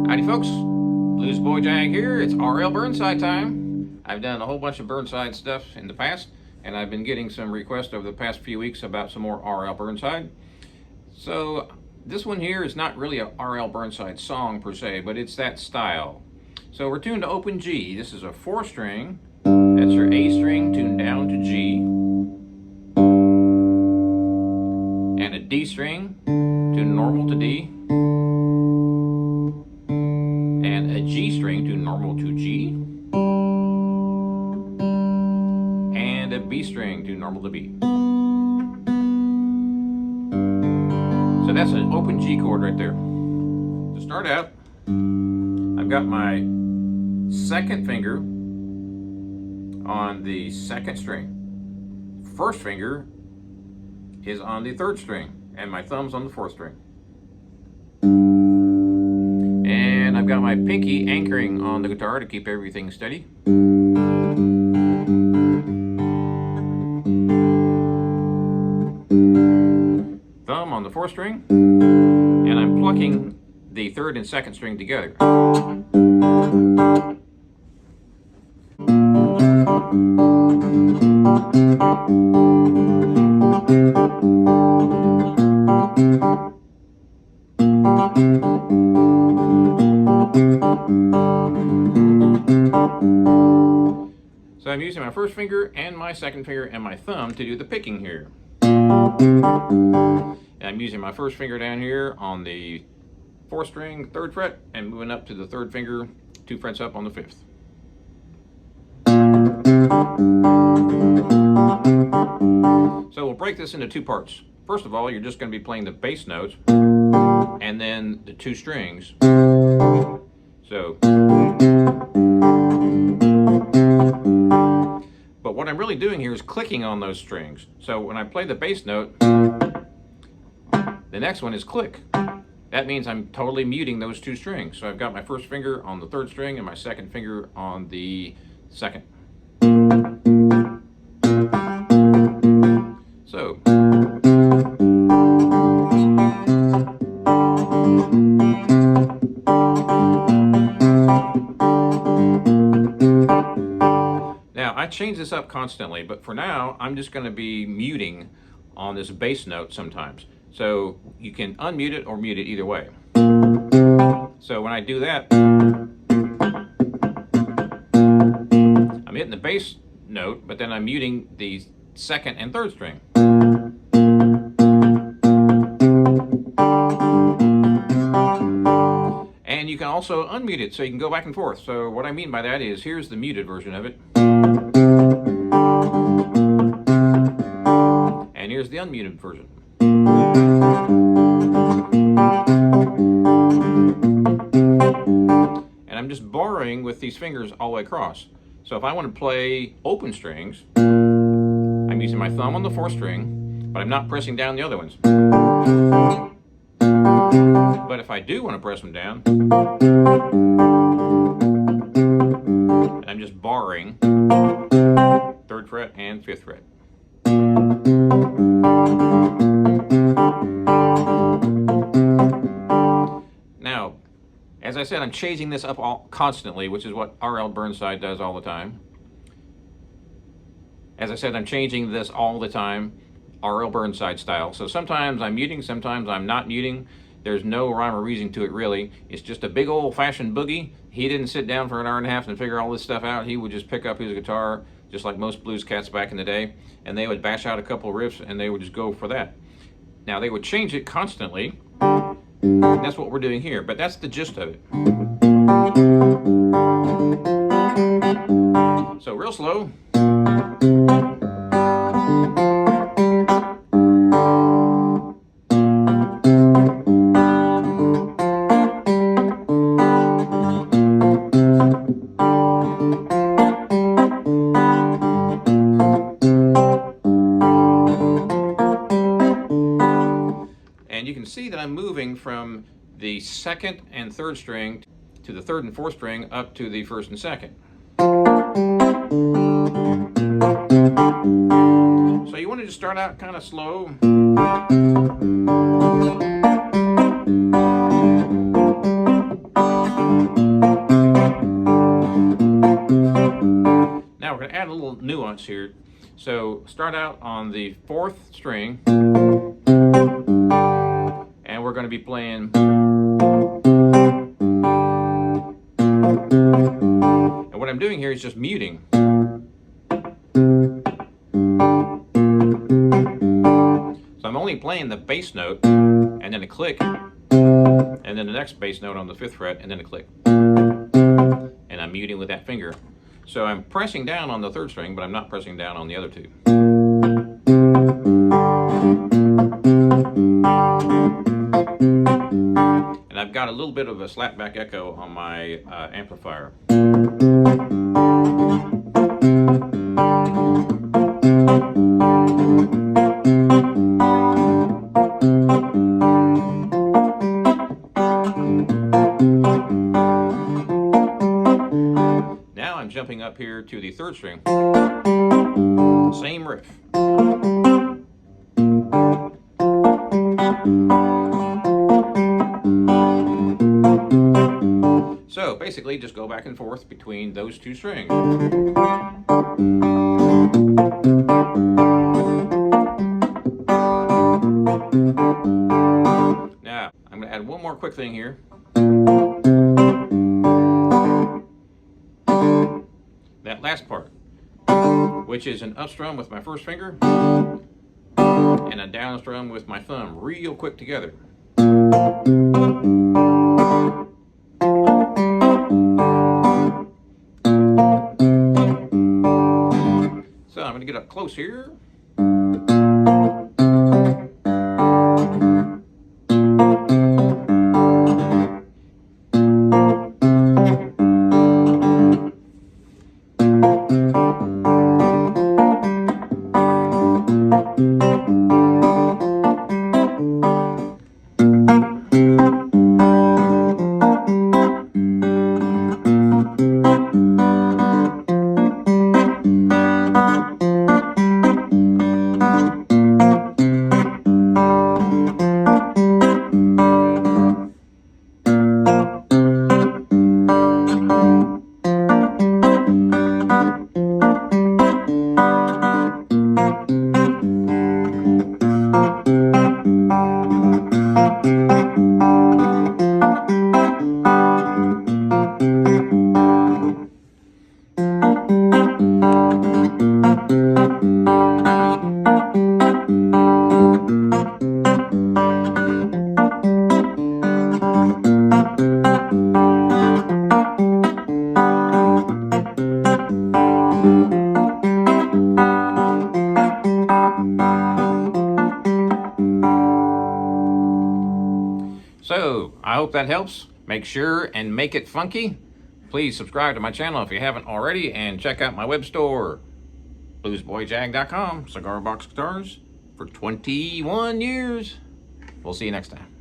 Howdy folks, Bluesboyjag here. It's RL Burnside time. I've done a whole bunch of Burnside stuff in the past, and I've been getting some requests over the past few weeks about some more RL Burnside. So this one here is not really a RL Burnside song per se, but it's that style. So we're tuned to open G. This is a 4-string. That's your A string tuned down to G. And a D string tuned normal to D. And a G string tuned normal to G. And a B string tuned normal to B. So that's an open G chord right there. To start out, I've got my second finger on the second string. First finger is on the third string, and my thumb's on the fourth string. And I've got my pinky anchoring on the guitar to keep everything steady. Thumb on the fourth string, and I'm plucking the third and second string together. So I'm using my first finger and my second finger and my thumb to do the picking here. And I'm using my first finger down here on the fourth string, third fret, and moving up to the third finger, 2 frets up on the fifth. So we'll break this into 2 parts. First of all, you're just going to be playing the bass notes and then the 2 strings. So, but what I'm really doing here is clicking on those strings. So when I play the bass note, the next one is click. That means I'm totally muting those 2 strings. So I've got my first finger on the third string and my second finger on the second. So, now I change this up constantly, but for now I'm just going to be muting on this bass note sometimes. So you can unmute it or mute it either way. So when I do that, I'm hitting the bass note, but then I'm muting the second and third string. And you can also unmute it so you can go back and forth. So what I mean by that is, here's the muted version of it. And here's the unmuted version. And I'm just borrowing with these fingers all the way across. So if I want to play open strings, I'm using my thumb on the fourth string, but I'm not pressing down the other ones. But if I do want to press them down, I'm just barring 3rd fret and 5th fret. Now, as I said, I'm changing this up constantly, which is what RL Burnside does all the time. As I said, I'm changing this all the time, RL Burnside style. So sometimes I'm muting, sometimes I'm not muting. There's no rhyme or reason to it, really. It's just a big old-fashioned boogie. He didn't sit down for an hour and a half and figure all this stuff out. He would just pick up his guitar, just like most blues cats back in the day, and they would bash out a couple of riffs, and they would just go for that. Now, they would change it constantly. That's what we're doing here, but that's the gist of it. So real slow. And you can see that I'm moving from the second and third string to the third and fourth string up to the first and second. just start out kind of slow. Now we're going to add a little nuance here. So start out on the 4th string, and we're going to be playing. And what I'm doing here is just muting. So I'm only playing the bass note, and then a click, and then the next bass note on the 5th fret, and then a click. And I'm muting with that finger. So I'm pressing down on the 3rd string, but I'm not pressing down on the other 2. And I've got a little bit of a slapback echo on my amplifier. Now I'm jumping up here to the 3rd string. Same riff. So basically just go back and forth between those 2 strings. Now I'm going to add one more quick thing here. That last part, which is an up strum with my 1st finger and a down strum with my thumb, real quick together. So I'm going to get up close here. So I hope that helps. Make sure and make it funky. Please subscribe to my channel if you haven't already, and check out my web store, bluesboyjag.com. Cigar box guitars for 21 years. We'll see you next time.